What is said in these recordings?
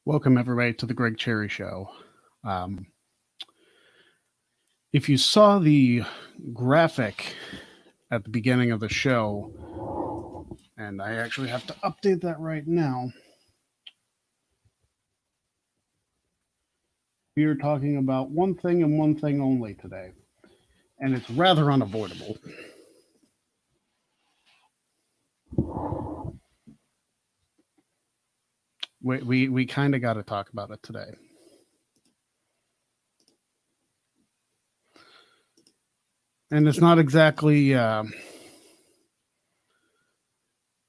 Welcome, everybody, to the Greg Cherry Show. If you saw the graphic at the beginning of the show, and I actually have to update that right now, we are talking about one thing and one thing only today, and it's rather unavoidable. We kind of got to talk about it today. And it's not exactly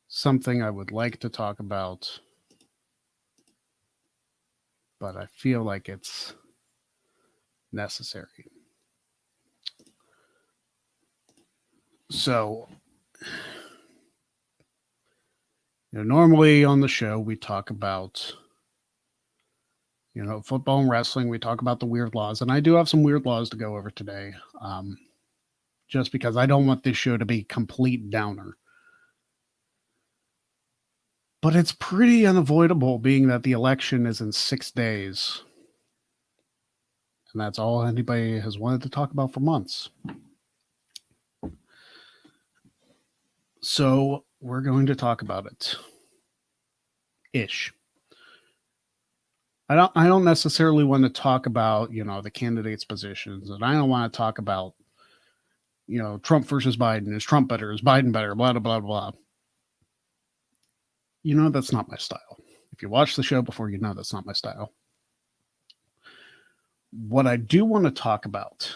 something I would like to talk about, but I feel like it's necessary. So, normally on the show, we talk about, football and wrestling. We talk about the weird laws, and I do have some weird laws to go over today, just because I don't want this show to be complete downer. But it's pretty unavoidable, being that the election is in 6 days. And that's all anybody has wanted to talk about for months. So we're going to talk about it. Ish. I don't necessarily want to talk about, the candidates' positions, and I don't want to talk about, Trump versus Biden. Is Trump better? Is Biden better? Blah, blah, blah, blah. That's not my style. If you watch the show before, that's not my style. What I do want to talk about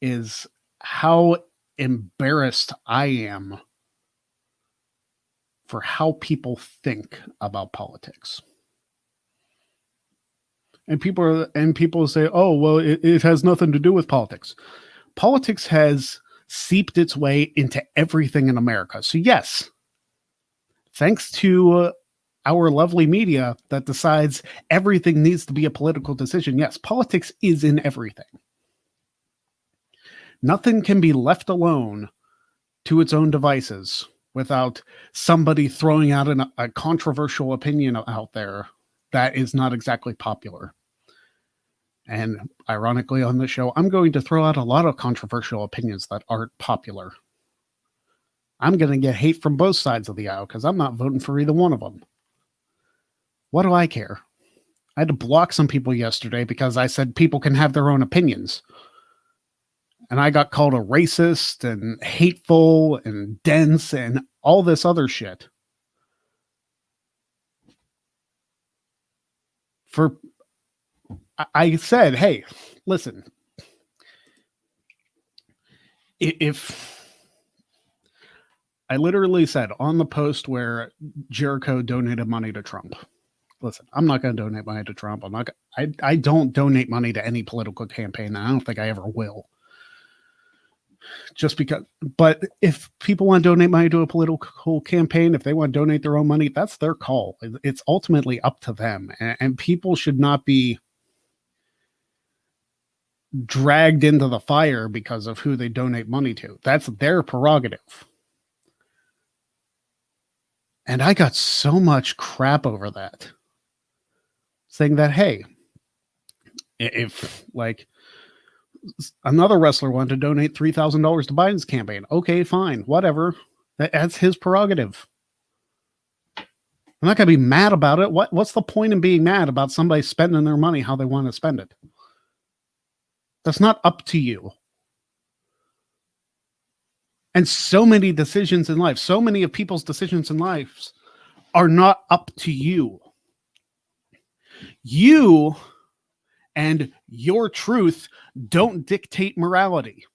is how embarrassed I am for how people think about politics. And people say, "Oh, well, it has nothing to do with politics." Politics has seeped its way into everything in America. So yes, thanks to our lovely media that decides everything needs to be a political decision. Yes, politics is in everything. Nothing can be left alone to its own devices without somebody throwing out a controversial opinion out there that is not exactly popular. And ironically, on this show, I'm going to throw out a lot of controversial opinions that aren't popular. I'm going to get hate from both sides of the aisle because I'm not voting for either one of them. What do I care? I had to block some people yesterday because I said people can have their own opinions. And I got called a racist and hateful and dense and all this other shit. I said, hey, listen, if I literally said on the post where Jericho donated money to Trump, listen, I'm not going to donate money to Trump. I don't donate money to any political campaign. And I don't think I ever will. Just because, but if people want to donate money to a political campaign, if they want to donate their own money, that's their call. It's ultimately up to them. And people should not be dragged into the fire because of who they donate money to. That's their prerogative. And I got so much crap over that, saying that, hey, if like another wrestler wanted to donate $3,000 to Biden's campaign, okay, fine, whatever. That's his prerogative. I'm not going to be mad about it. What's the point in being mad about somebody spending their money how they want to spend it? That's not up to you. And so many decisions in life, so many of people's decisions in life are not up to you. You and your truth don't dictate morality.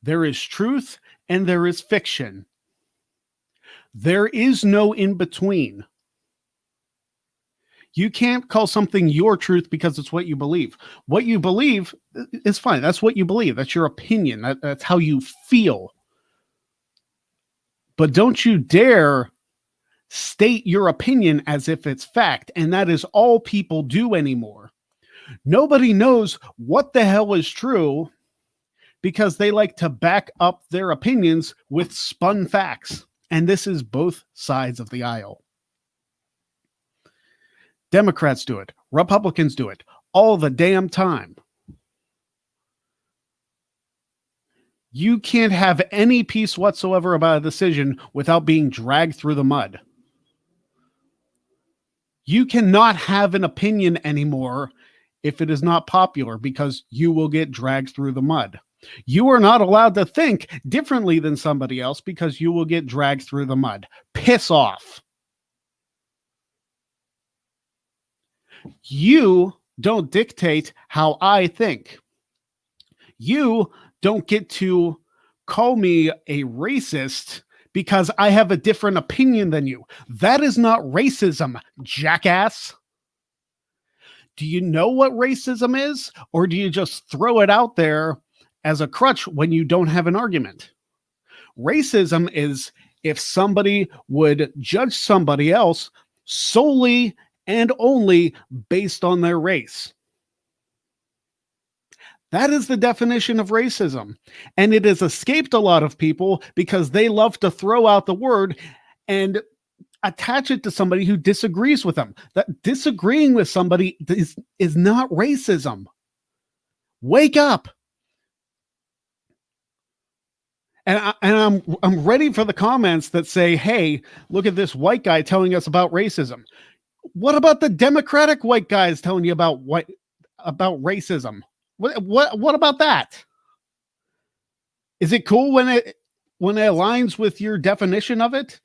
There is truth and there is fiction. There is no in between. You can't call something your truth because it's what you believe. What you believe is fine. That's what you believe. That's your opinion. That's how you feel. But don't you dare state your opinion as if it's fact. And that is all people do anymore. Nobody knows what the hell is true because they like to back up their opinions with spun facts. And this is both sides of the aisle. Democrats do it. Republicans do it all the damn time. You can't have any peace whatsoever about a decision without being dragged through the mud. You cannot have an opinion anymore if it is not popular, because you will get dragged through the mud. You are not allowed to think differently than somebody else because you will get dragged through the mud. Piss off. You don't dictate how I think. You don't get to call me a racist because I have a different opinion than you. That is not racism, jackass. Do you know what racism is? Or do you just throw it out there as a crutch when you don't have an argument? Racism is if somebody would judge somebody else solely and only based on their race. That is the definition of racism. And it has escaped a lot of people because they love to throw out the word and attach it to somebody who disagrees with them. That disagreeing with somebody is not racism. Wake up. And I'm ready for the comments that say, hey, look at this white guy telling us about racism. What about the Democratic white guys telling you about racism? What about that? Is it cool when it aligns with your definition of it?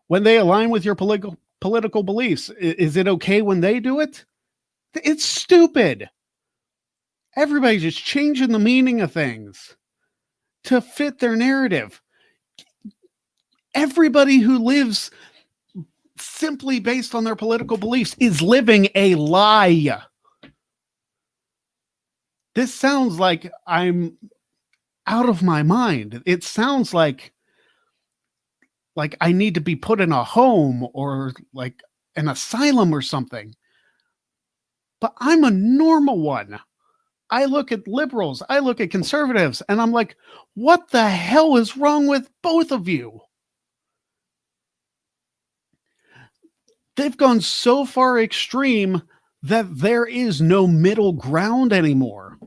When they align with your political beliefs, is it okay when they do it? It's stupid. Everybody's just changing the meaning of things to fit their narrative. Everybody who lives simply based on their political beliefs is living a lie. This sounds like I'm out of my mind. It sounds like I need to be put in a home or like an asylum or something. But I'm a normal one. I look at liberals, I look at conservatives, and I'm like, what the hell is wrong with both of you? They've gone so far extreme that there is no middle ground anymore.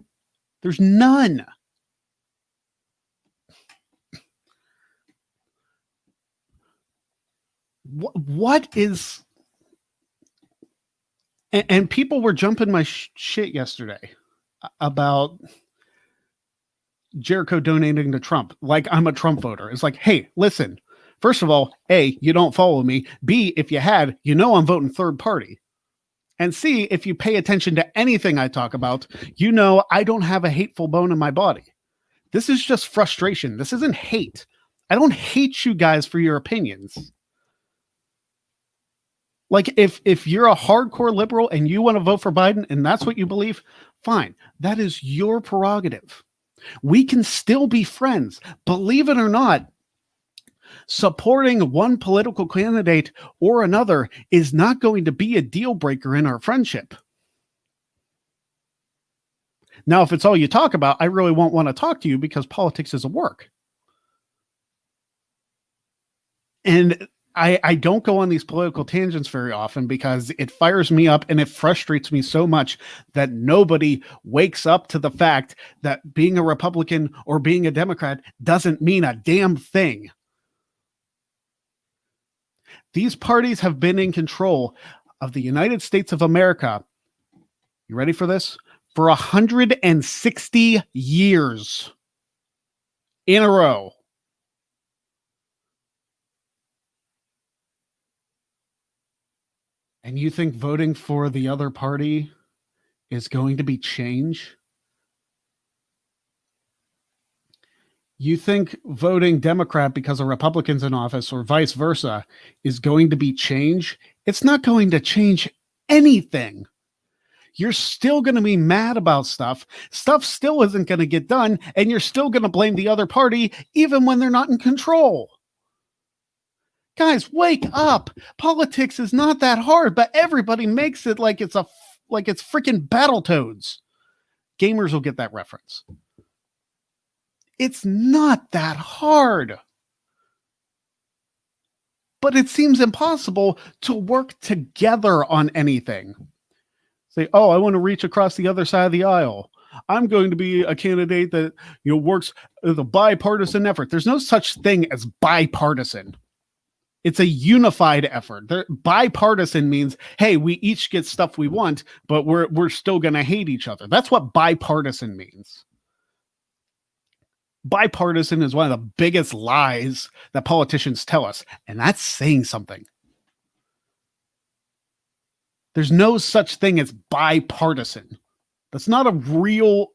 There's none. What is... And people were jumping my shit yesterday about Jericho donating to Trump. Like I'm a Trump voter. It's like, hey, listen, first of all, A, you don't follow me. B, if you had, you know I'm voting third party. And C, if you pay attention to anything I talk about, you know I don't have a hateful bone in my body. This is just frustration. This isn't hate. I don't hate you guys for your opinions. Like if you're a hardcore liberal and you want to vote for Biden and that's what you believe, fine. That is your prerogative. We can still be friends. Believe it or not, supporting one political candidate or another is not going to be a deal breaker in our friendship. Now, if it's all you talk about, I really won't want to talk to you because politics is a work. And I don't go on these political tangents very often because it fires me up and it frustrates me so much that nobody wakes up to the fact that being a Republican or being a Democrat doesn't mean a damn thing. These parties have been in control of the United States of America. You ready for this? For 160 years in a row. And you think voting for the other party is going to be change? You think voting Democrat because a Republican's in office or vice versa is going to be change? It's not going to change anything. You're still going to be mad about stuff. Stuff still isn't going to get done, and you're still going to blame the other party even when they're not in control. Guys, wake up. Politics is not that hard, but everybody makes it like it's freaking Battletoads. Gamers will get that reference. It's not that hard. but it seems impossible to work together on anything. Say, oh, I want to reach across the other side of the aisle. I'm going to be a candidate that works with a bipartisan effort. There's no such thing as bipartisan. It's a unified effort. Bipartisan means, hey, we each get stuff we want, but we're still going to hate each other. That's what bipartisan means. Bipartisan is one of the biggest lies that politicians tell us, and that's saying something. There's no such thing as bipartisan. That's not a real,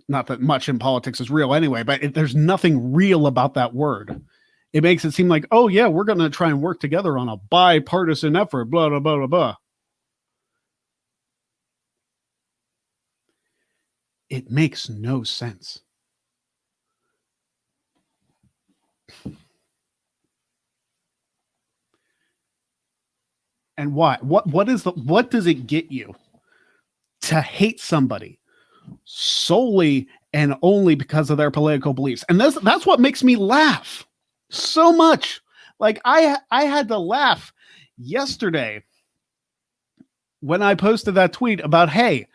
not that much in politics is real anyway, but there's nothing real about that word. It makes it seem like, oh yeah, we're going to try and work together on a bipartisan effort, blah, blah, blah, blah, blah. It makes no sense. And why? What does it get you to hate somebody solely and only because of their political beliefs? And that's what makes me laugh so much. Like I had to laugh yesterday when I posted that tweet about, hey,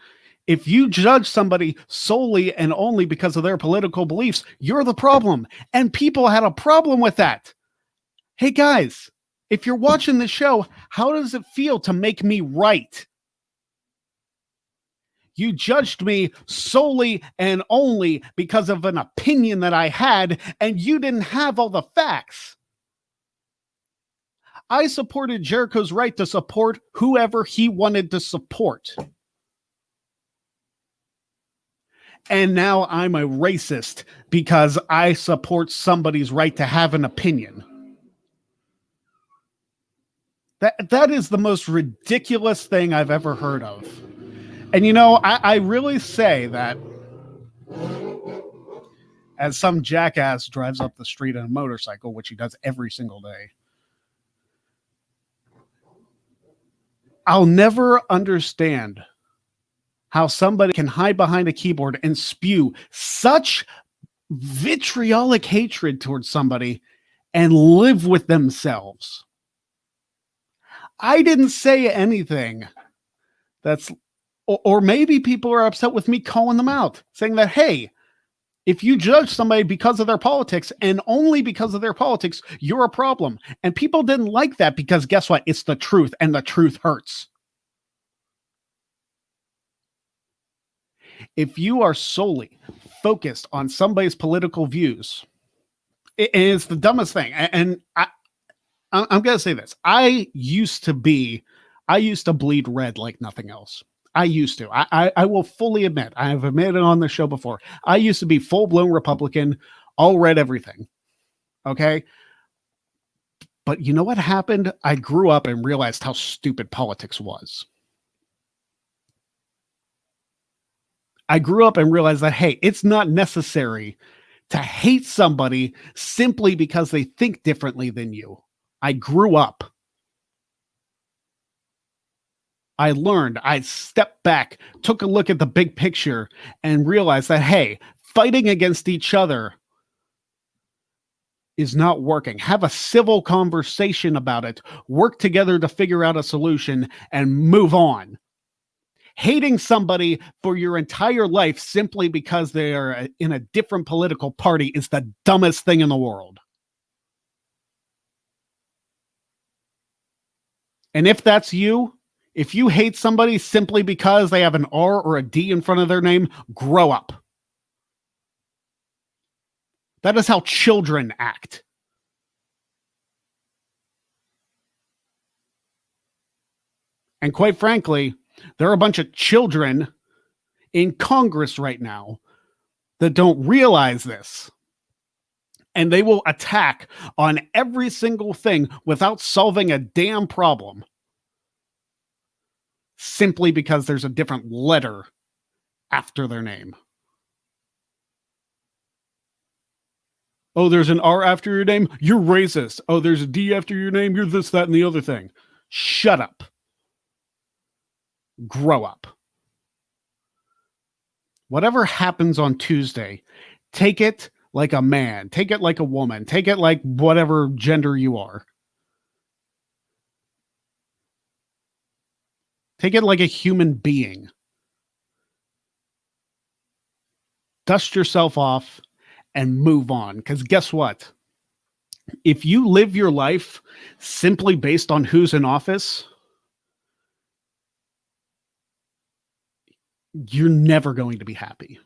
if you judge somebody solely and only because of their political beliefs, you're the problem. And people had a problem with that. Hey guys, if you're watching the show, how does it feel to make me right? You judged me solely and only because of an opinion that I had, and you didn't have all the facts. I supported Jericho's right to support whoever he wanted to support. And now I'm a racist because I support somebody's right to have an opinion. That is the most ridiculous thing I've ever heard of. And I really say that as some jackass drives up the street on a motorcycle, which he does every single day, I'll never understand how somebody can hide behind a keyboard and spew such vitriolic hatred towards somebody and live with themselves. I didn't say anything that's, or maybe people are upset with me calling them out, saying that, hey, if you judge somebody because of their politics and only because of their politics, you're a problem. And people didn't like that because guess what? It's the truth, and the truth hurts. If you are solely focused on somebody's political views, it is the dumbest thing. And I'm going to say this. I used to bleed red like nothing else. I used to. I will fully admit, I have admitted it on the show before. I used to be full-blown Republican, all red everything. Okay? But you know what happened? I grew up and realized how stupid politics was. I grew up and realized that, hey, it's not necessary to hate somebody simply because they think differently than you. I grew up. I learned, I stepped back, took a look at the big picture, and realized that, hey, fighting against each other is not working. Have a civil conversation about it, work together to figure out a solution, and move on. Hating somebody for your entire life simply because they are in a different political party is the dumbest thing in the world. And if that's you, if you hate somebody simply because they have an R or a D in front of their name, grow up. That is how children act. And quite frankly, there are a bunch of children in Congress right now that don't realize this. And they will attack on every single thing without solving a damn problem. Simply because there's a different letter after their name. Oh, there's an R after your name? You're racist. Oh, there's a D after your name? You're this, that, and the other thing. Shut up. Grow up. Whatever happens on Tuesday, take it like a man. Take it like a woman. Take it like whatever gender you are. Take it like a human being. Dust yourself off and move on. Because guess what? If you live your life simply based on who's in office, you're never going to be happy.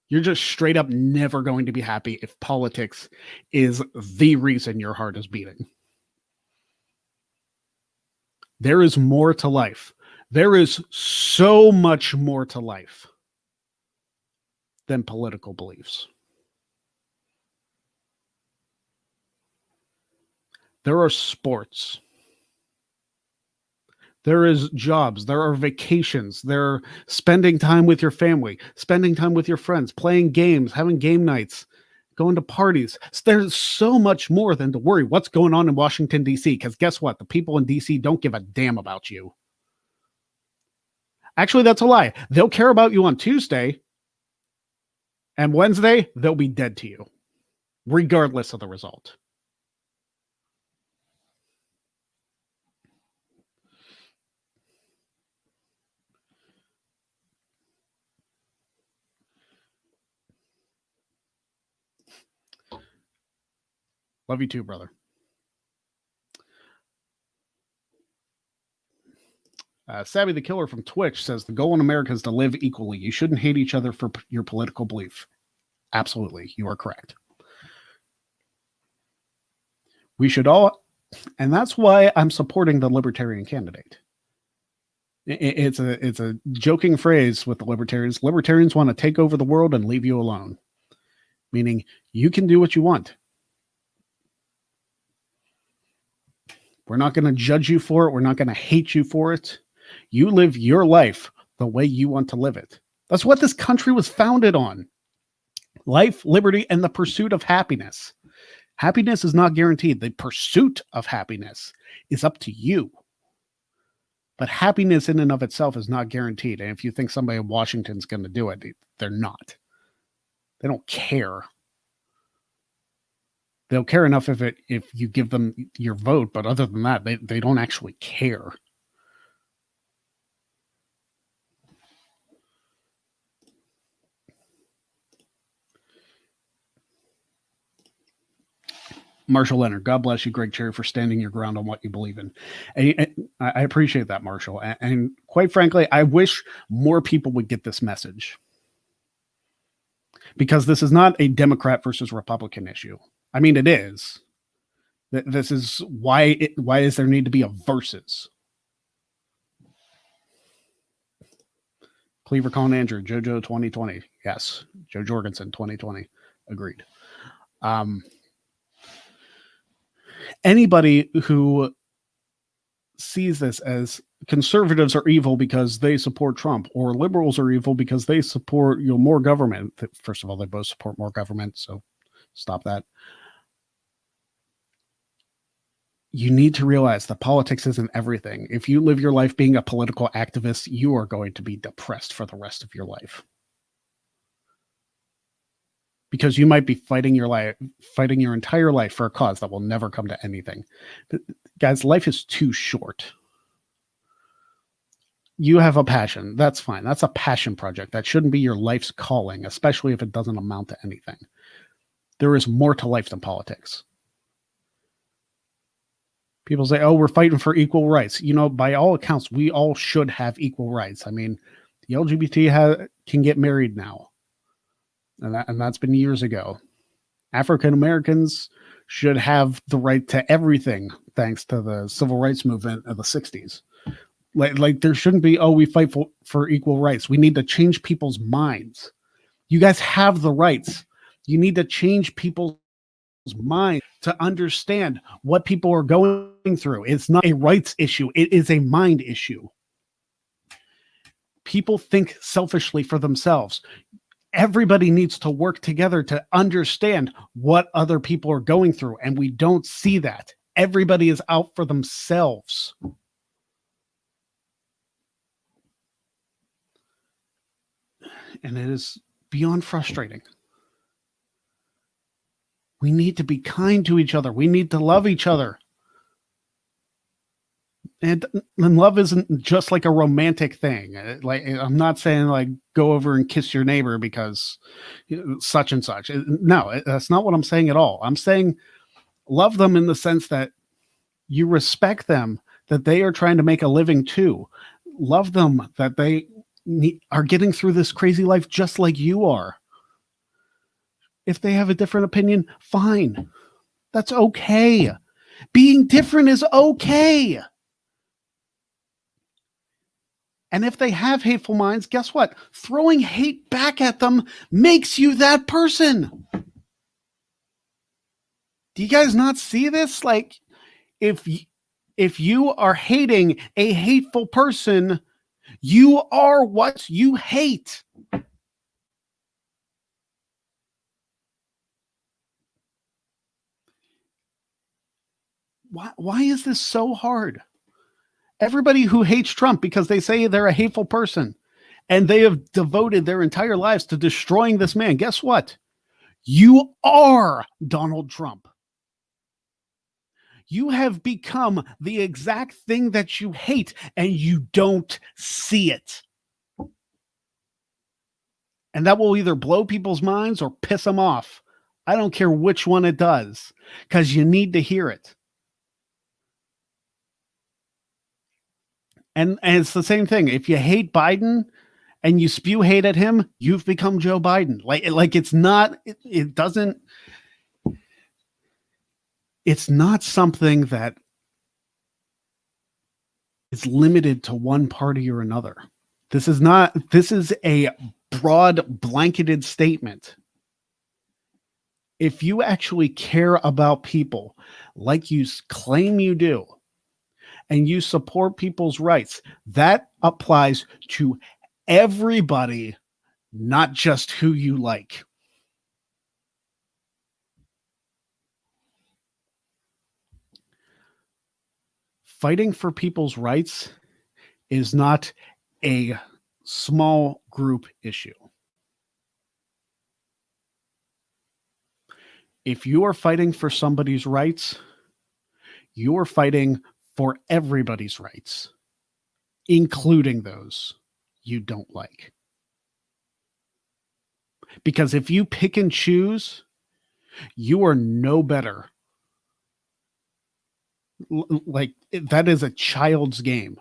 You're just straight up never going to be happy if politics is the reason your heart is beating. There is more to life. There is so much more to life than political beliefs. There are sports. There is jobs. There are vacations. There are spending time with your family, spending time with your friends, playing games, having game nights, going to parties. So there's so much more than to worry what's going on in Washington, D.C. Because guess what? The people in D.C. don't give a damn about you. Actually, that's a lie. They'll care about you on Tuesday, and Wednesday, they'll be dead to you, regardless of the result. Love you too, brother. Savvy the Killer from Twitch says the goal in America is to live equally. You shouldn't hate each other for your political belief. Absolutely. You are correct. We should all, and that's why I'm supporting the libertarian candidate. It's a joking phrase with the libertarians. Libertarians want to take over the world and leave you alone. Meaning you can do what you want. We're not going to judge you for it. We're not going to hate you for it. You live your life the way you want to live it. That's what this country was founded on. Life, liberty, and the pursuit of happiness. Happiness is not guaranteed. The pursuit of happiness is up to you. But happiness in and of itself is not guaranteed. And if you think somebody in Washington's going to do it, they're not. They don't care. They'll care enough if you give them your vote, but other than that, they don't actually care. Marshall Leonard, God bless you, Greg Cherry, for standing your ground on what you believe in. And I appreciate that, Marshall. And quite frankly, I wish more people would get this message. Because this is not a Democrat versus Republican issue. I mean, it is. This is why is there need to be a versus? Cleaver calling Andrew, JoJo 2020. Yes. Joe Jorgensen 2020. Agreed. Anybody who sees this as conservatives are evil because they support Trump, or liberals are evil because they support more government. First of all, they both support more government, so stop that. You need to realize that politics isn't everything. If you live your life being a political activist, you are going to be depressed for the rest of your life. Because you might be fighting your entire life for a cause that will never come to anything. But guys, life is too short. You have a passion. That's fine. That's a passion project. That shouldn't be your life's calling, especially if it doesn't amount to anything. There is more to life than politics. People say, oh, we're fighting for equal rights. By all accounts, we all should have equal rights. I mean, the LGBT can get married now. And that's been years ago. African Americans should have the right to everything thanks to the civil rights movement of the 60s. Like there shouldn't be, we fight for equal rights. We need to change people's minds. You guys have the rights. You need to change people's mind to understand what people are going through. It's not a rights issue. It is a mind issue. People think selfishly for themselves. Everybody needs to work together to understand what other people are going through. And we don't see that. Everybody is out for themselves. And it is beyond frustrating. We need to be kind to each other. We need to love each other. And love isn't just like a romantic thing. Like, I'm not saying like go over and kiss your neighbor because such and such. No, that's not what I'm saying at all. I'm saying love them in the sense that you respect them, that they are trying to make a living too. Love them that they are getting through this crazy life just like you are. If they have a different opinion, fine. That's okay. Being different is okay. And if they have hateful minds, guess what? Throwing hate back at them makes you that person. Do you guys not see this? Like, if you are hating a hateful person, you are what you hate. Why is this so hard? Everybody who hates Trump because they say they're a hateful person and they have devoted their entire lives to destroying this man. Guess what? You are Donald Trump. You have become the exact thing that you hate and you don't see it. And that will either blow people's minds or piss them off. I don't care which one it does, because you need to hear it. And it's the same thing. If you hate Biden and you spew hate at him, you've become Joe Biden. Like it's not, it doesn't, it's not something that is limited to one party or another. This is a broad blanketed statement. If you actually care about people like you claim you do, and you support people's rights, that applies to everybody, not just who you like. Fighting for people's rights is not a small group issue. If you are fighting for somebody's rights, you are fighting for everybody's rights, including those you don't like. Because if you pick and choose, you are no better. Like, that is a child's game.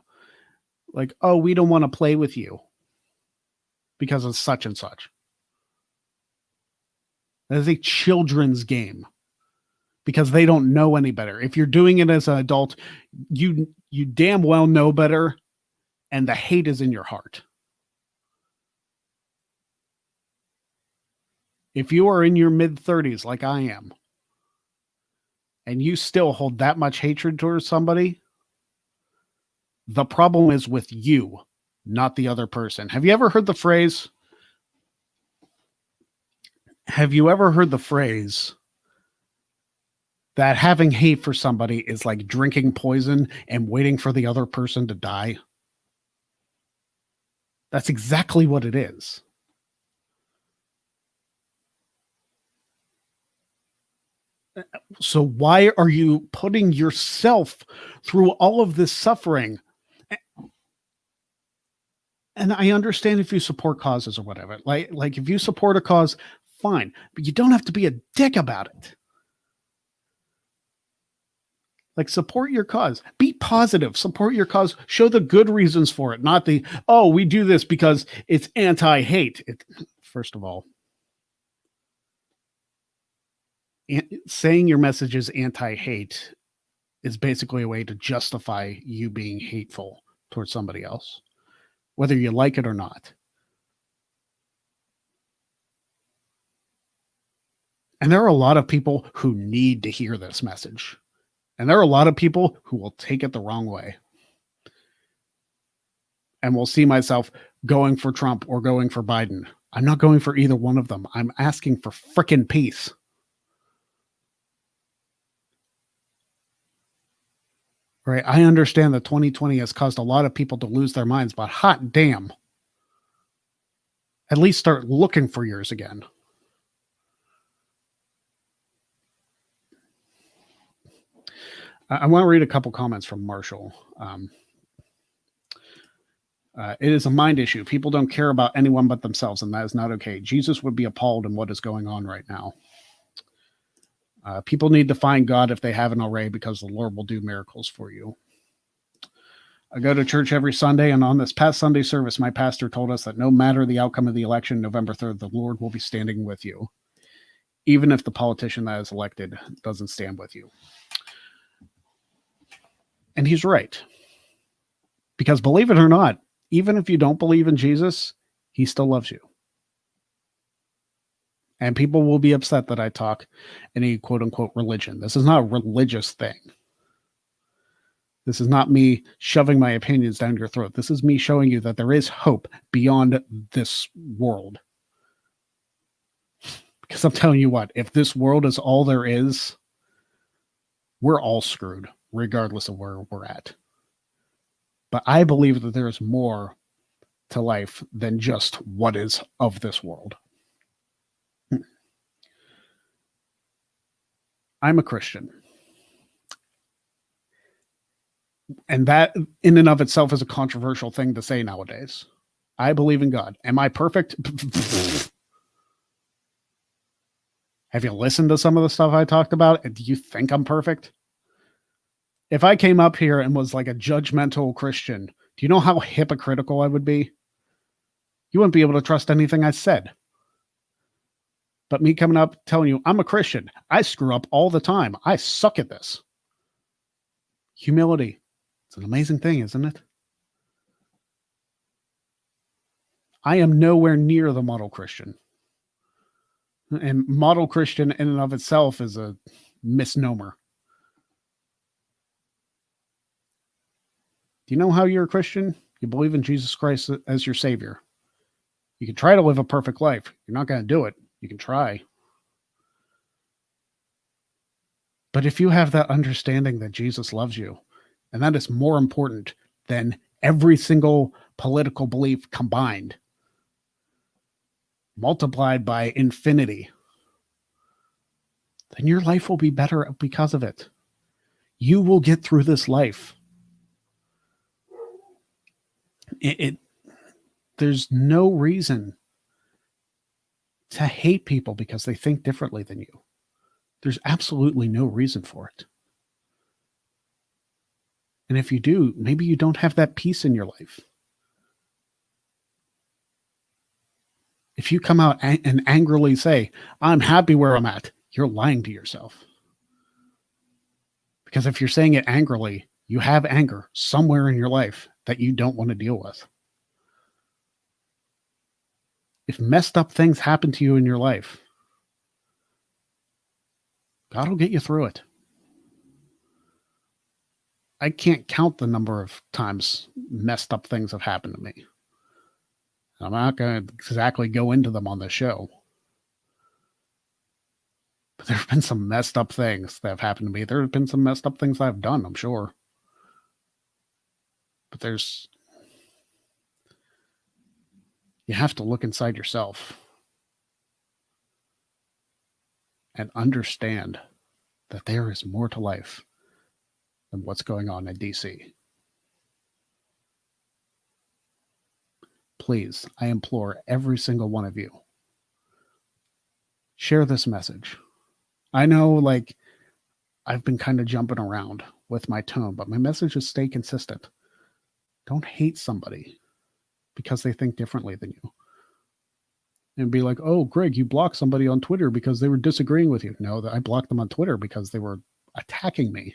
Like, oh, we don't want to play with you because of such and such. That is a children's game because they don't know any better. If you're doing it as an adult, you damn well know better, and the hate is in your heart. If you are in your mid-30s like I am, and you still hold that much hatred towards somebody, the problem is with you, not the other person. Have you ever heard the phrase that having hate for somebody is like drinking poison and waiting for the other person to die? That's exactly what it is. So why are you putting yourself through all of this suffering? And I understand if you support causes or whatever. Like if you support a cause, fine, but you don't have to be a dick about it. Like, support your cause. Be positive. Support your cause. Show the good reasons for it, not the, oh, we do this because it's anti-hate. First of all, saying your message is anti-hate is basically a way to justify you being hateful towards somebody else, whether you like it or not. And there are a lot of people who need to hear this message. And there are a lot of people who will take it the wrong way. And will see myself going for Trump or going for Biden. I'm not going for either one of them. I'm asking for frickin' peace. Right? I understand that 2020 has caused a lot of people to lose their minds, but hot damn. At least start looking for yours again. I want to read a couple comments from Marshall. It is a mind issue. People don't care about anyone but themselves, and that is not okay. Jesus would be appalled in what is going on right now. People need to find God if they haven't already, because the Lord will do miracles for you. I go to church every Sunday, and on this past Sunday service, my pastor told us that no matter the outcome of the election, November 3rd, the Lord will be standing with you, even if the politician that is elected doesn't stand with you. And he's right. Because believe it or not, even if you don't believe in Jesus, he still loves you. And people will be upset that I talk any quote unquote religion. This is not a religious thing. This is not me shoving my opinions down your throat. This is me showing you that there is hope beyond this world. Because I'm telling you what, if this world is all there is, we're all screwed, regardless of where we're at. But I believe that there is more to life than just what is of this world. I'm a Christian. And that in and of itself is a controversial thing to say nowadays. I believe in God. Am I perfect? Have you listened to some of the stuff I talked about? Do you think I'm perfect? If I came up here and was like a judgmental Christian, do you know how hypocritical I would be? You wouldn't be able to trust anything I said. But me coming up telling you I'm a Christian, I screw up all the time. I suck at this. Humility. It's an amazing thing, isn't it? I am nowhere near the model Christian. And model Christian in and of itself is a misnomer. Do you know how you're a Christian? You believe in Jesus Christ as your Savior. You can try to live a perfect life. You're not going to do it. You can try. But if you have that understanding that Jesus loves you, and that is more important than every single political belief combined, multiplied by infinity, then your life will be better because of it. You will get through this life. There's no reason to hate people because they think differently than you. There's absolutely no reason for it. And if you do, maybe you don't have that peace in your life. If you come out and angrily say, I'm happy where I'm at, you're lying to yourself. Because if you're saying it angrily, you have anger somewhere in your life that you don't want to deal with. If messed up things happen to you in your life, God will get you through it. I can't count the number of times messed up things have happened to me. I'm not going to exactly go into them on the show. But there have been some messed up things that have happened to me. There have been some messed up things I've done, I'm sure. But you have to look inside yourself and understand that there is more to life than what's going on in DC. Please, I implore every single one of you, share this message. I know, like, I've been kind of jumping around with my tone, but my message is stay consistent. Don't hate somebody because they think differently than you. And be like, oh, Greg, you blocked somebody on Twitter because they were disagreeing with you. No, I blocked them on Twitter because they were attacking me.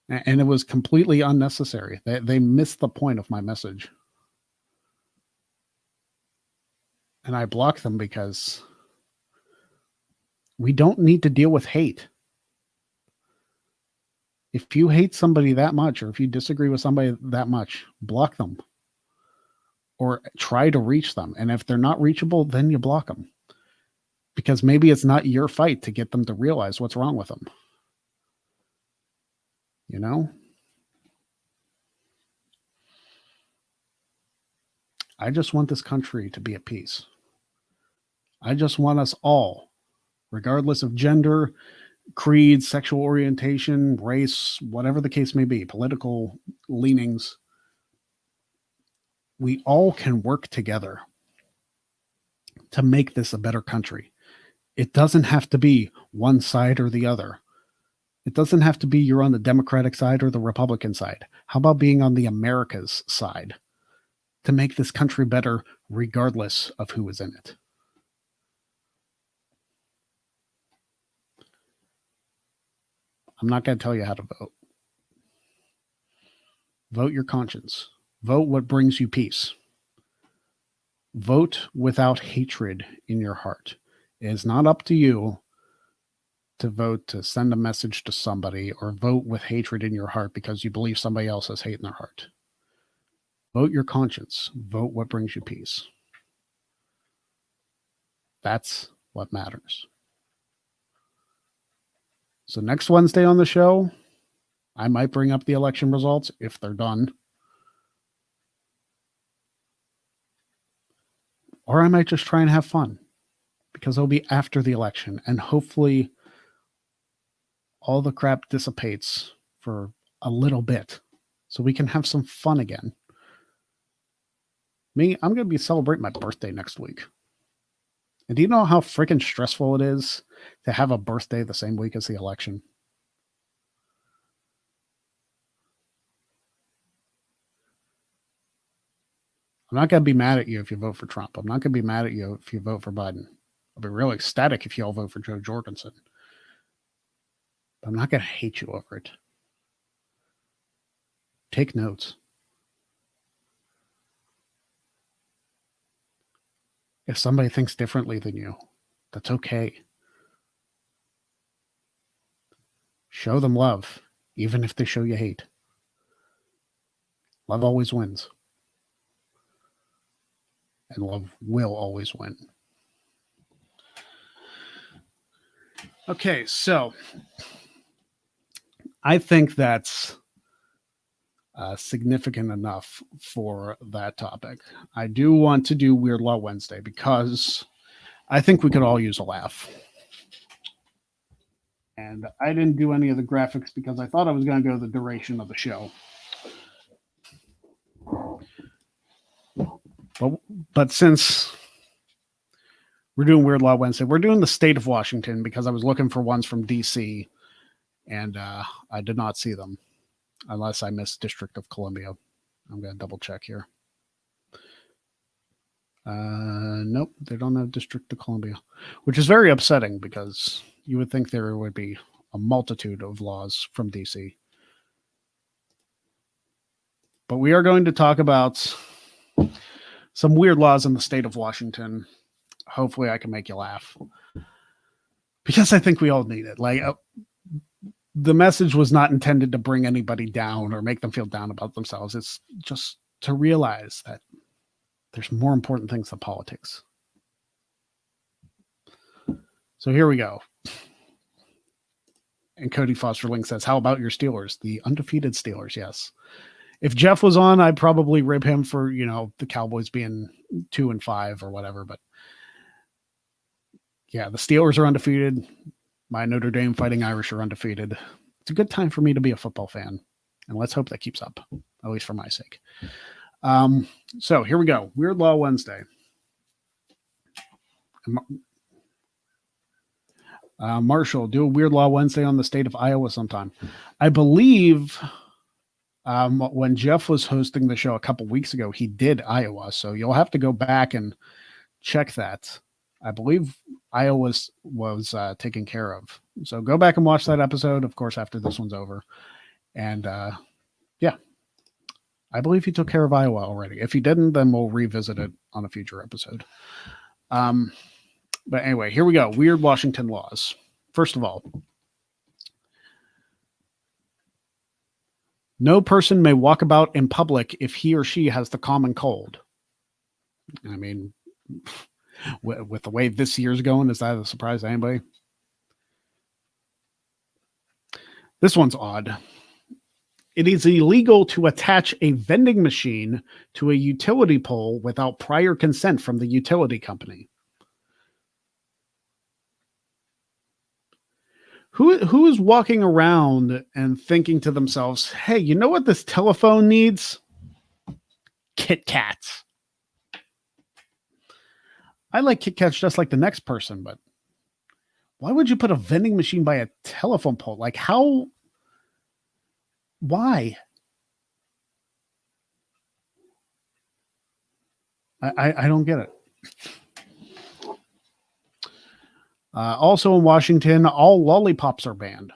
And it was completely unnecessary. They missed the point of my message. And I blocked them because we don't need to deal with hate. If you hate somebody that much, or if you disagree with somebody that much, block them. Or try to reach them. And if they're not reachable, then you block them. Because maybe it's not your fight to get them to realize what's wrong with them. You know? I just want this country to be at peace. I just want us all, regardless of gender, creed, sexual orientation, race, whatever the case may be, political leanings, we all can work together to make this a better country. It doesn't have to be one side or the other. It doesn't have to be you're on the Democratic side or the Republican side. How about being on the America's side to make this country better regardless of who is in it? I'm not going to tell you how to vote. Vote your conscience. Vote what brings you peace. Vote without hatred in your heart. It is not up to you to vote to send a message to somebody or vote with hatred in your heart because you believe somebody else has hate in their heart. Vote your conscience. Vote what brings you peace. That's what matters. So next Wednesday on the show, I might bring up the election results if they're done. Or I might just try and have fun because it'll be after the election and hopefully all the crap dissipates for a little bit so we can have some fun again. Me, I'm going to be celebrating my birthday next week. And do you know how freaking stressful it is to have a birthday the same week as the election? I'm not going to be mad at you if you vote for Trump. I'm not going to be mad at you if you vote for Biden. I'll be really ecstatic if you all vote for Joe Jorgensen. But I'm not going to hate you over it. Take notes. If somebody thinks differently than you, that's okay. Show them love, even if they show you hate. Love always wins. And love will always win. Okay, so I think that's significant enough for that topic. I do want to do Weird Law Wednesday because I think we could all use a laugh. And I didn't do any of the graphics because I thought I was going to go the duration of the show. But since we're doing Weird Law Wednesday, we're doing the state of Washington because I was looking for ones from DC and I did not see them unless I missed District of Columbia. I'm going to double check here. Nope, they don't have District of Columbia, which is very upsetting because you would think there would be a multitude of laws from DC. But we are going to talk about some weird laws in the state of Washington. Hopefully I can make you laugh because I think we all need it. Like the message was not intended to bring anybody down or make them feel down about themselves. It's just to realize that there's more important things than politics. So here we go. And Cody Fosterling says, how about your Steelers? The undefeated Steelers, yes. If Jeff was on, I'd probably rib him for, the Cowboys being 2-5 or whatever. But yeah, the Steelers are undefeated. My Notre Dame Fighting Irish are undefeated. It's a good time for me to be a football fan. And let's hope that keeps up, at least for my sake. So here we go. Weird Law Wednesday. Marshall, do a Weird Law Wednesday on the state of Iowa sometime. I believe when Jeff was hosting the show a couple weeks ago, he did Iowa. So you'll have to go back and check that. I believe Iowa was taken care of. So go back and watch that episode, of course, after this one's over. And yeah, I believe he took care of Iowa already. If he didn't, then we'll revisit it on a future episode. But anyway, here we go. Weird Washington laws. First of all, no person may walk about in public if he or she has the common cold. I mean, with the way this year's going, is that a surprise to anybody? This one's odd. It is illegal to attach a vending machine to a utility pole without prior consent from the utility company. Who is walking around and thinking to themselves, "Hey, you know what this telephone needs? Kit Kats." I like Kit Kats just like the next person, but why would you put a vending machine by a telephone pole? Like how? Why? I don't get it. Also in Washington, all lollipops are banned.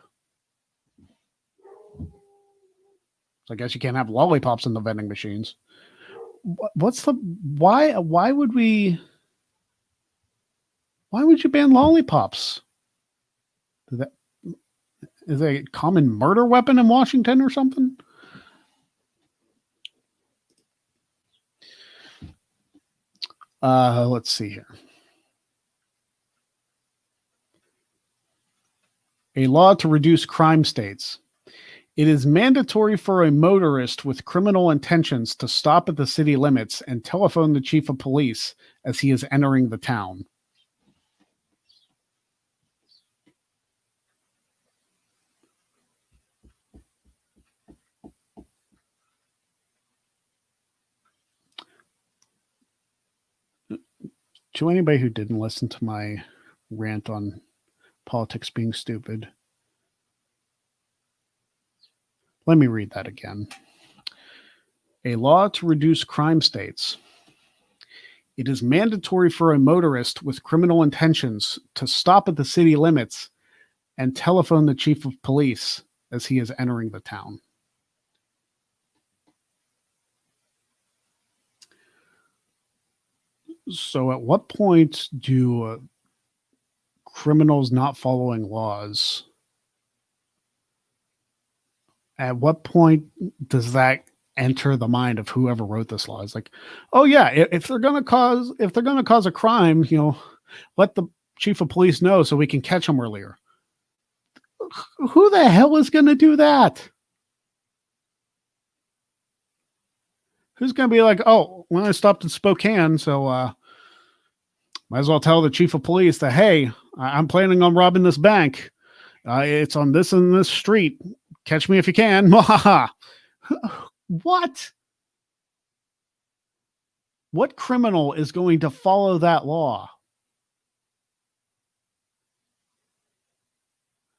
So I guess you can't have lollipops in the vending machines. What's the why? Why would we? Why would you ban lollipops? That is a common murder weapon in Washington or something? Let's see here. A law to reduce crime states. It is mandatory for a motorist with criminal intentions to stop at the city limits and telephone the chief of police as he is entering the town. To anybody who didn't listen to my rant on politics being stupid, let me read that again. A law to reduce crime states. It is mandatory for a motorist with criminal intentions to stop at the city limits and telephone the chief of police as he is entering the town. So at what point do criminals not following laws, at what point does that enter the mind of whoever wrote this law? It's like, oh yeah, if they're gonna cause a crime, let the chief of police know so we can catch them earlier. Who the hell is gonna do that? Who's gonna be like, oh, when I stopped in Spokane, so might as well tell the chief of police that, hey, I'm planning on robbing this bank. It's on this and this street. Catch me if you can. What? What criminal is going to follow that law?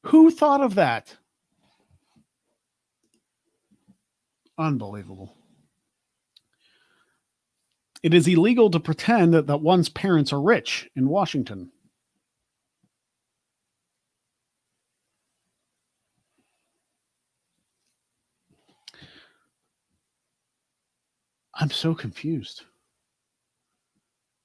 Who thought of that? Unbelievable. It is illegal to pretend that one's parents are rich in Washington. I'm so confused.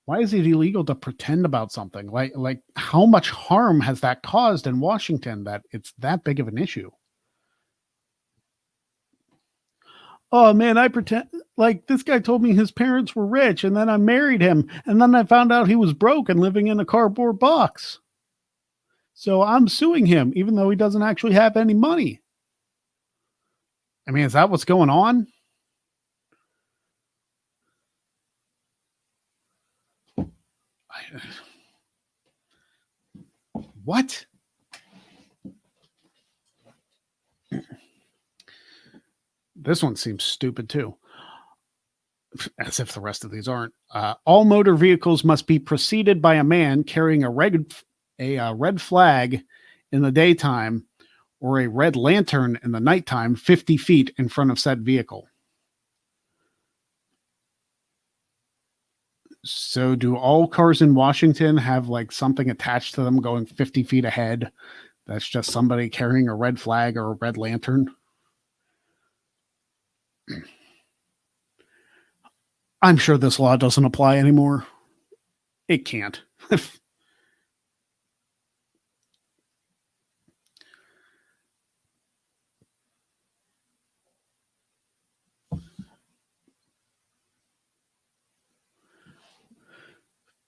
Why is it illegal to pretend about something? Like how much harm has that caused in Washington that it's that big of an issue? Oh man, I pretend like this guy told me his parents were rich and then I married him and then I found out he was broke and living in a cardboard box. So I'm suing him even though he doesn't actually have any money. I mean, is that what's going on? What? This one seems stupid too. As if the rest of these aren't. All motor vehicles must be preceded by a man carrying a red flag in the daytime or a red lantern in the nighttime 50 feet in front of said vehicle. So do all cars in Washington have like something attached to them going 50 feet ahead? That's just somebody carrying a red flag or a red lantern. I'm sure this law doesn't apply anymore. It can't.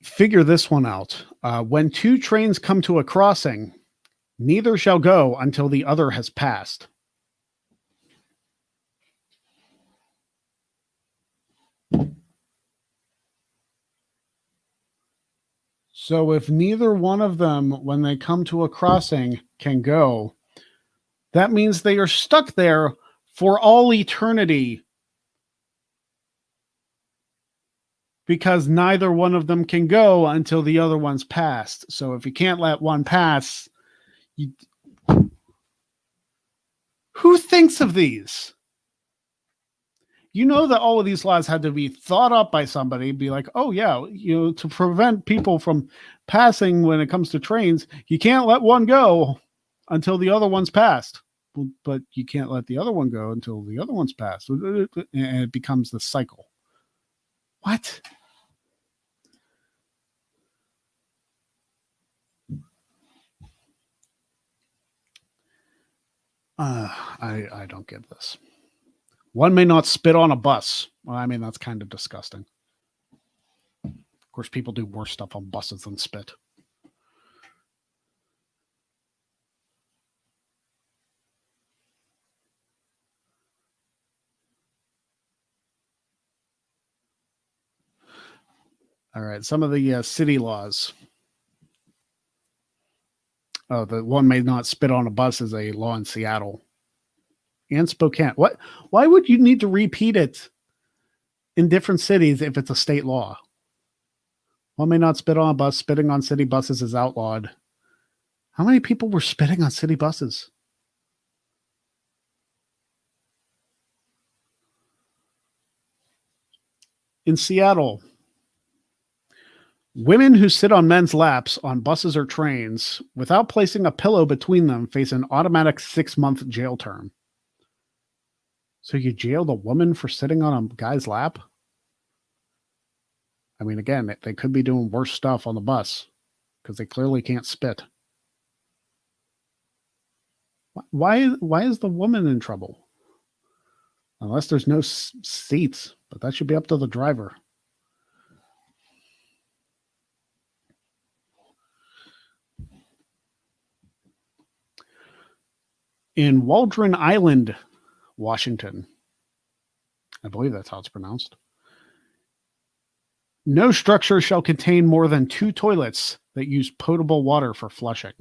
Figure this one out. When two trains come to a crossing, neither shall go until the other has passed. So if neither one of them, when they come to a crossing, can go, that means they are stuck there for all eternity because neither one of them can go until the other one's passed. So if you can't let one pass, who thinks of these? You know that all of these laws had to be thought up by somebody, be like, oh yeah, to prevent people from passing when it comes to trains, you can't let one go until the other one's passed. But you can't let the other one go until the other one's passed. And it becomes the cycle. What? I don't get this. One may not spit on a bus. Well, I mean, that's kind of disgusting. Of course, people do worse stuff on buses than spit. All right, some of the city laws. Oh, the one may not spit on a bus is a law in Seattle and Spokane. What? Why would you need to repeat it in different cities if it's a state law? One may not spit on a bus. Spitting on city buses is outlawed. How many people were spitting on city buses? In Seattle, women who sit on men's laps on buses or trains without placing a pillow between them face an automatic 6-month jail term. So you jailed a woman for sitting on a guy's lap? I mean, again, they could be doing worse stuff on the bus because they clearly can't spit. Why is the woman in trouble? Unless there's no seats, but that should be up to the driver. In Waldron Island, Washington, I believe that's how it's pronounced, no structure shall contain more than 2 toilets that use potable water for flushing.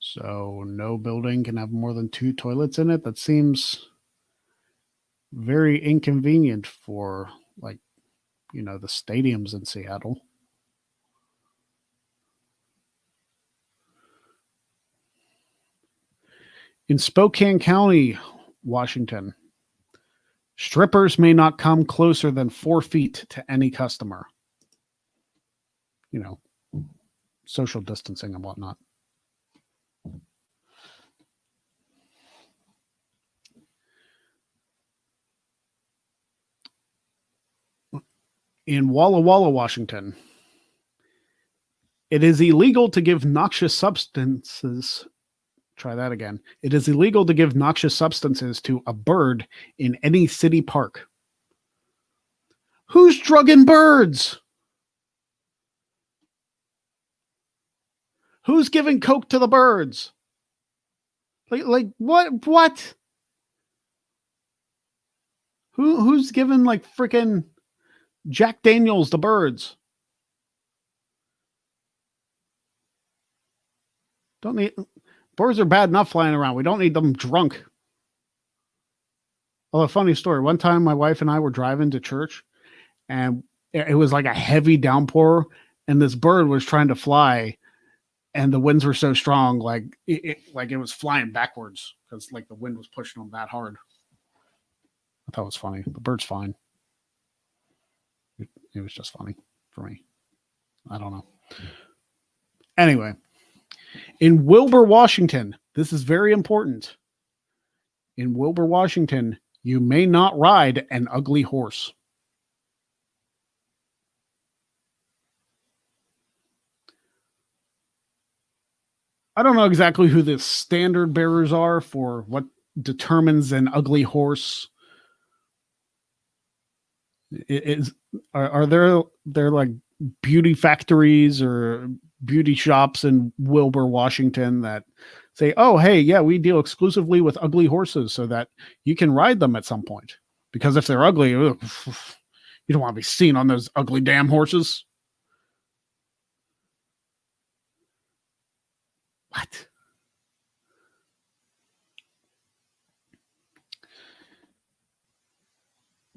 So no building can have more than 2 toilets in it. That seems very inconvenient for, like, the stadiums in Seattle. In Spokane County, Washington, strippers may not come closer than 4 feet to any customer. Social distancing and whatnot. In Walla Walla, Washington, it is illegal to give noxious substances. Try that again. It is illegal to give noxious substances to a bird in any city park. Who's drugging birds? Who's giving coke to the birds? Like what? Who's giving like freaking Jack Daniels to birds? Birds are bad enough flying around. We don't need them drunk. Well, a funny story. One time my wife and I were driving to church and it was like a heavy downpour and this bird was trying to fly and the winds were so strong, like it was flying backwards because like the wind was pushing them that hard. I thought it was funny. The bird's fine. It was just funny for me. I don't know. Anyway, in Wilbur, Washington, this is very important. In Wilbur, Washington, you may not ride an ugly horse. I don't know exactly who the standard bearers are for what determines an ugly horse. Are there like beauty factories or beauty shops in Wilbur, Washington that say, oh, hey, yeah, we deal exclusively with ugly horses so that you can ride them at some point? Because if they're ugly, you don't want to be seen on those ugly damn horses. What?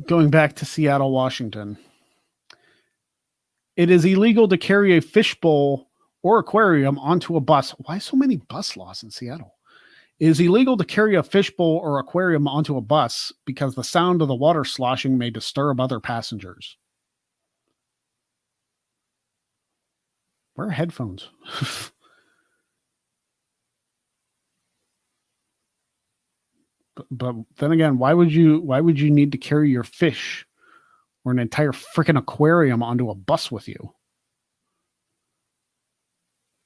Going back to Seattle, Washington. It is illegal to carry a fishbowl or aquarium onto a bus. Why so many bus laws in Seattle? It is illegal to carry a fishbowl or aquarium onto a bus because the sound of the water sloshing may disturb other passengers. Where are headphones? But then again, why would you need to carry your fish or an entire freaking aquarium onto a bus with you?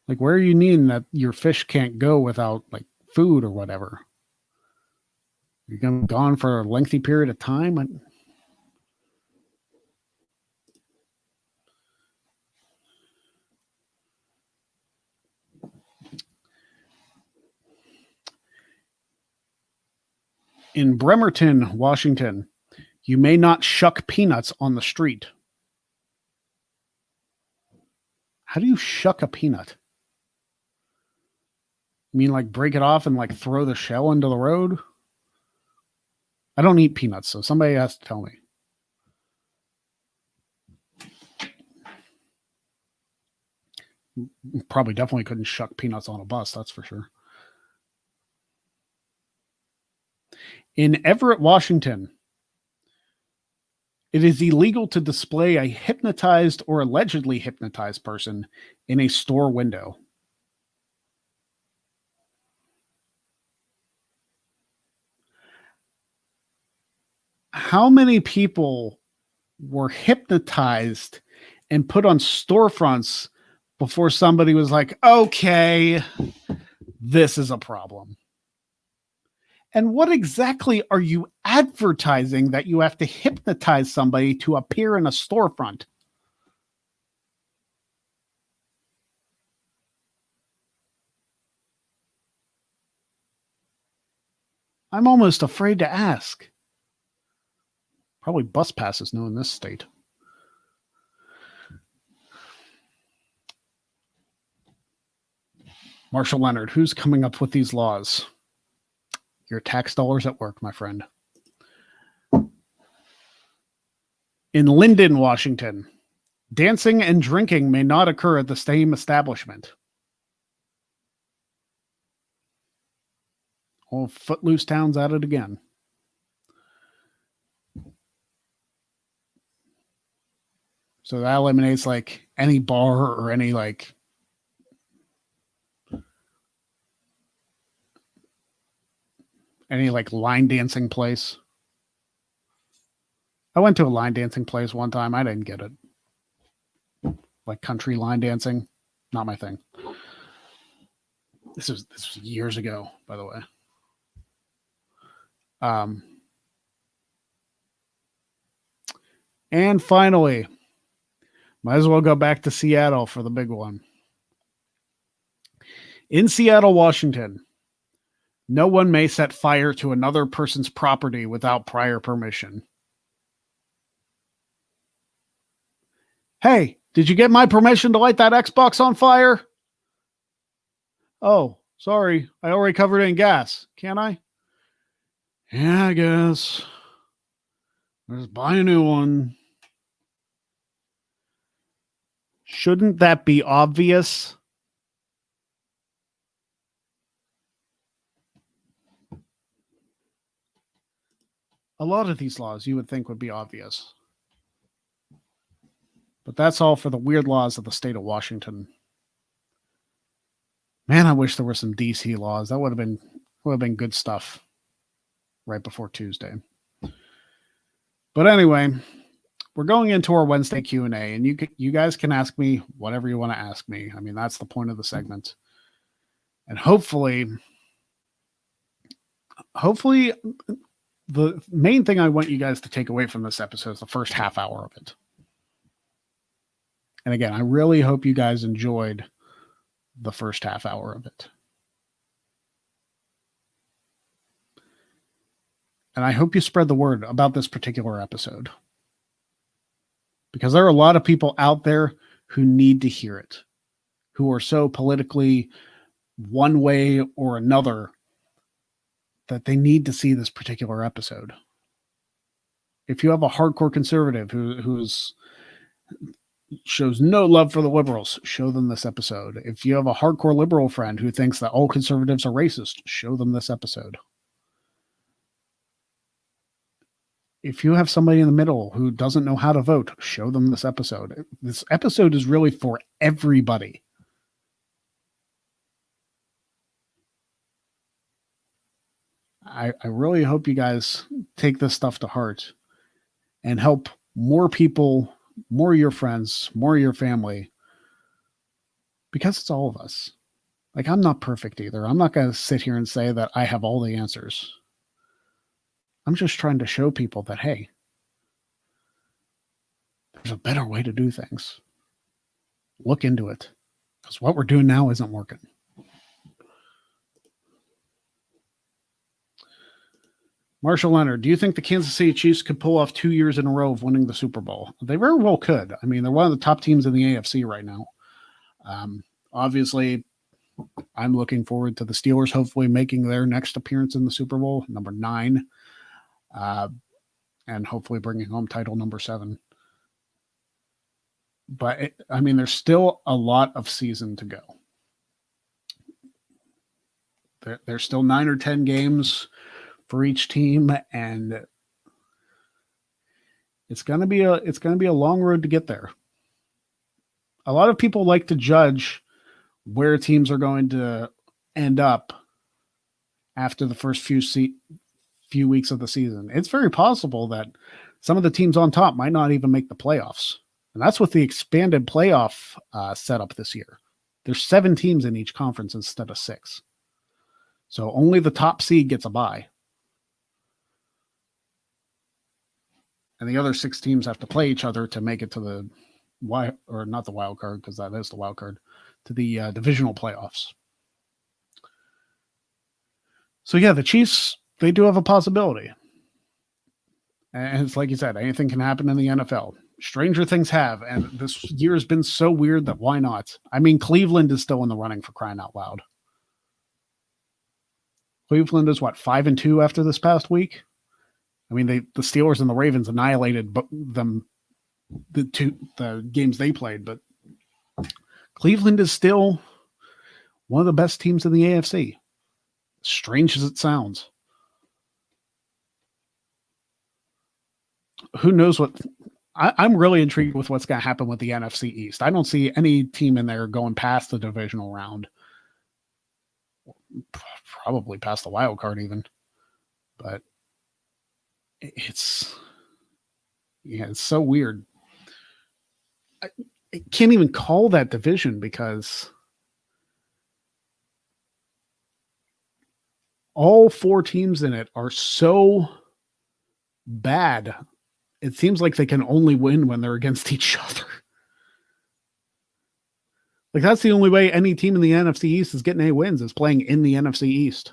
Like, where are you needing that your fish can't go without like food or whatever? You're gonna be gone for a lengthy period of time. In Bremerton, Washington, you may not shuck peanuts on the street. How do you shuck a peanut? You mean like break it off and like throw the shell into the road? I don't eat peanuts, so somebody has to tell me. Probably definitely couldn't shuck peanuts on a bus, that's for sure. In Everett, Washington, it is illegal to display a hypnotized or allegedly hypnotized person in a store window. How many people were hypnotized and put on storefronts before somebody was like, okay, this is a problem? And what exactly are you advertising that you have to hypnotize somebody to appear in a storefront? I'm almost afraid to ask. Probably bus passes new in this state. Marshall Leonard, who's coming up with these laws? Your tax dollars at work, my friend. In Linden, Washington, dancing and drinking may not occur at the same establishment. Oh, Footloose Town's at it again. So that eliminates like any bar or any like line dancing place. I went to a line dancing place one time. I didn't get it. Like country line dancing, not my thing. This was years ago, by the way. And finally, might as well go back to Seattle for the big one. In Seattle, Washington, no one may set fire to another person's property without prior permission. Hey, did you get my permission to light that Xbox on fire? Oh, sorry. I already covered it in gas. Can I? Yeah, I guess. Just buy a new one. Shouldn't that be obvious? A lot of these laws you would think would be obvious. But that's all for the weird laws of the state of Washington. Man, I wish there were some DC laws. That would have been good stuff right before Tuesday. But anyway, we're going into our Wednesday Q&A, and you guys can ask me whatever you want to ask me. I mean, that's the point of the segment. And hopefully the main thing I want you guys to take away from this episode is the first half hour of it. And again, I really hope you guys enjoyed the first half hour of it. And I hope you spread the word about this particular episode. Because there are a lot of people out there who need to hear it, who are so politically one way or another that they need to see this particular episode. If you have a hardcore conservative who's shows no love for the liberals, show them this episode. If you have a hardcore liberal friend who thinks that all conservatives are racist, show them this episode. If you have somebody in the middle who doesn't know how to vote, show them this episode. This episode is really for everybody. I really hope you guys take this stuff to heart and help more people, more of your friends, more of your family, because it's all of us. Like, I'm not perfect either. I'm not going to sit here and say that I have all the answers. I'm just trying to show people that, hey, there's a better way to do things. Look into it, because what we're doing now isn't working. Marshall Leonard, do you think the Kansas City Chiefs could pull off 2 years in a row of winning the Super Bowl? They very well could. I mean, they're one of the top teams in the AFC right now. Obviously, I'm looking forward to the Steelers hopefully making their next appearance in the Super Bowl, number 9, and hopefully bringing home title number 7. But, there's still a lot of season to go. There's still 9 or 10 games for each team, and it's going to be a long road to get there. A lot of people like to judge where teams are going to end up after the first few weeks of the season. It's very possible that some of the teams on top might not even make the playoffs, and that's with the expanded playoff setup this year. There's 7 teams in each conference instead of 6, so only the top seed gets a bye. And the other 6 teams have to play each other to make it to the not the wild card, because that is the wild card, to the divisional playoffs. So yeah, the Chiefs, they do have a possibility. And it's like you said, anything can happen in the NFL. Stranger things have, and this year has been so weird that why not? I mean, Cleveland is still in the running, for crying out loud. Cleveland is 5-2 after this past week? I mean, the Steelers and the Ravens annihilated them, the games they played, but Cleveland is still one of the best teams in the AFC. Strange as it sounds. Who knows what... I'm really intrigued with what's going to happen with the NFC East. I don't see any team in there going past the divisional round. Probably past the wild card even. But it's so weird. I can't even call that division because all 4 teams in it are so bad. It seems like they can only win when they're against each other. Like, that's the only way any team in the NFC East is getting any wins, is playing in the NFC East.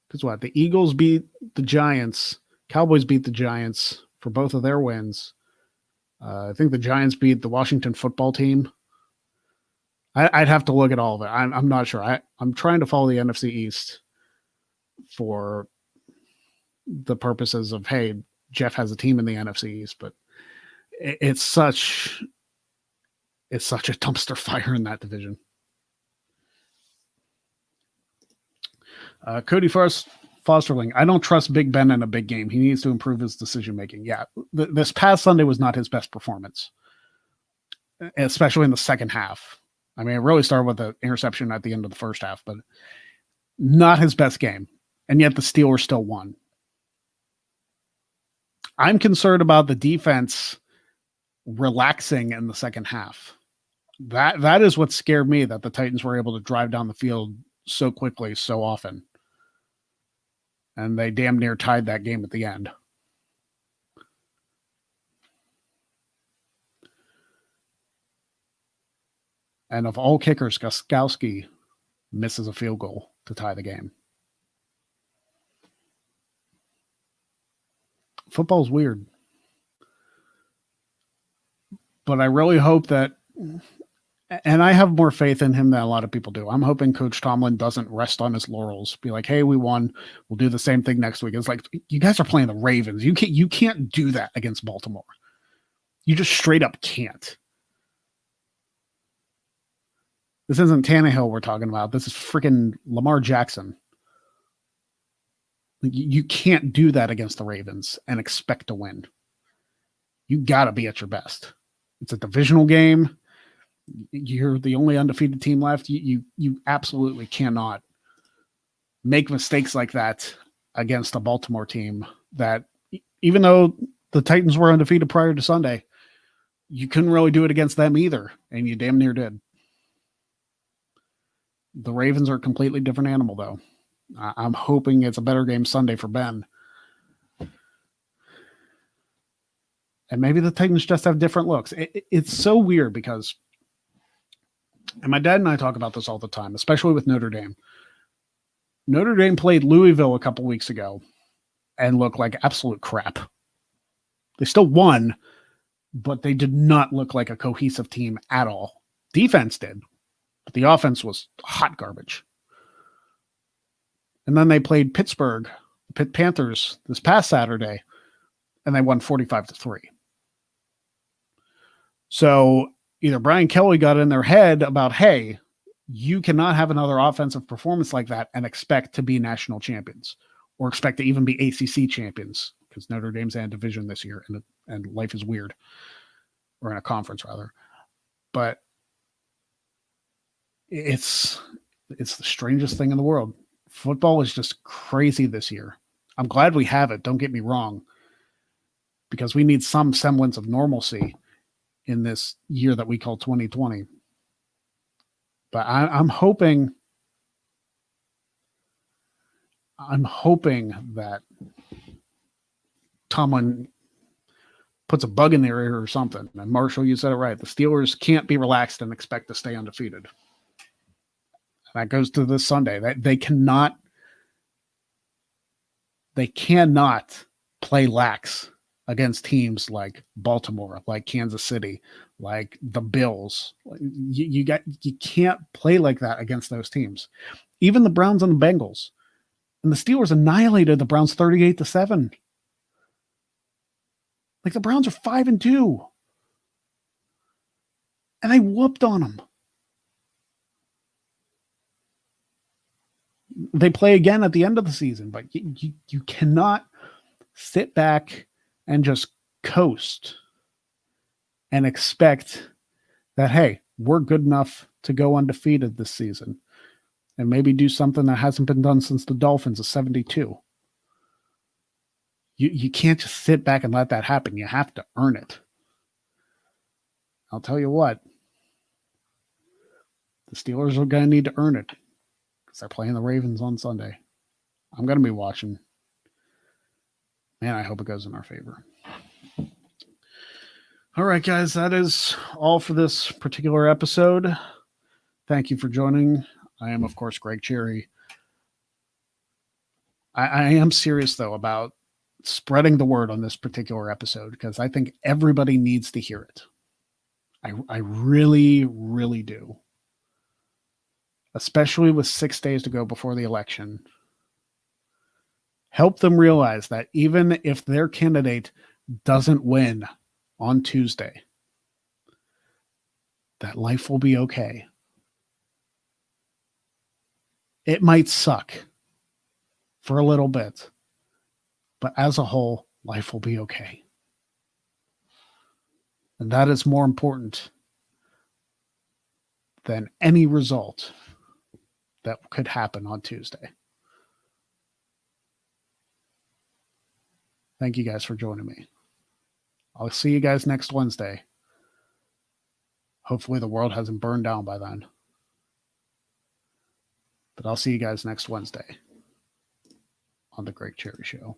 Because the Eagles beat the Giants, Cowboys beat the Giants for both of their wins. I think the Giants beat the Washington football team. I'd have to look at all of it. I'm not sure. I'm trying to follow the NFC East for the purposes of, hey, Jeff has a team in the NFC East, but it's such a dumpster fire in that division. Cody Fosterling, I don't trust Big Ben in a big game. He needs to improve his decision making. Yeah, this past Sunday was not his best performance, especially in the second half. I mean, it really started with the interception at the end of the first half, but not his best game. And yet the Steelers still won. I'm concerned about the defense relaxing in the second half. That is what scared me, that the Titans were able to drive down the field so quickly, so often. And they damn near tied that game at the end. And of all kickers, Gostkowski misses a field goal to tie the game. Football's weird. But I really hope that, And I have more faith in him than a lot of people do. I'm hoping Coach Tomlin doesn't rest on his laurels. Be like, hey, we won. We'll do the same thing next week. It's like, you guys are playing the Ravens. You can't do that against Baltimore. You just straight up can't. This isn't Tannehill we're talking about. This is freaking Lamar Jackson. You can't do that against the Ravens and expect to win. You got to be at your best. It's a divisional game. You're the only undefeated team left. You absolutely cannot make mistakes like that against a Baltimore team that, even though the Titans were undefeated prior to Sunday, you couldn't really do it against them either, and you damn near did. The Ravens are a completely different animal, though. I'm hoping it's a better game Sunday for Ben. And maybe the Titans just have different looks. It's so weird because, and my dad and I talk about this all the time, especially with Notre Dame. Notre Dame played Louisville a couple weeks ago and looked like absolute crap. They still won, but they did not look like a cohesive team at all. Defense did, but the offense was hot garbage. And then they played Pittsburgh, the Pitt Panthers, this past Saturday, and they won 45-3. So either Brian Kelly got in their head about, hey, you cannot have another offensive performance like that and expect to be national champions or expect to even be ACC champions, because Notre Dame's in a division this year and life is weird, or in a conference rather. But it's the strangest thing in the world. Football is just crazy this year. I'm glad we have it. Don't get me wrong, because we need some semblance of normalcy in this year that we call 2020. But I'm hoping that Tomlin puts a bug in their ear or something. And Marshall, you said it right. The Steelers can't be relaxed and expect to stay undefeated. That goes to this Sunday. They cannot play lax against teams like Baltimore, like Kansas City, like the Bills. You can't play like that against those teams. Even the Browns and the Bengals. And the Steelers annihilated the Browns 38-7. Like, the Browns are 5-2. And they whooped on them. They play again at the end of the season, but you cannot sit back and just coast and expect that, hey, we're good enough to go undefeated this season and maybe do something that hasn't been done since the Dolphins of 72. You can't just sit back and let that happen. You have to earn it. I'll tell you what, the Steelers are going to need to earn it, because they're playing the Ravens on Sunday. I'm going to be watching. Man, I hope it goes in our favor. All right, guys, that is all for this particular episode. Thank you for joining. I am, of course, Greg Cherry. I am serious, though, about spreading the word on this particular episode, because I think everybody needs to hear it. I really, really do. Especially with 6 days to go before the election. Help them realize that even if their candidate doesn't win on Tuesday, that life will be okay. It might suck for a little bit, but as a whole, life will be okay. And that is more important than any result that could happen on Tuesday. Thank you guys for joining me. I'll see you guys next Wednesday. Hopefully the world hasn't burned down by then. But I'll see you guys next Wednesday on The Greg Cherry Show.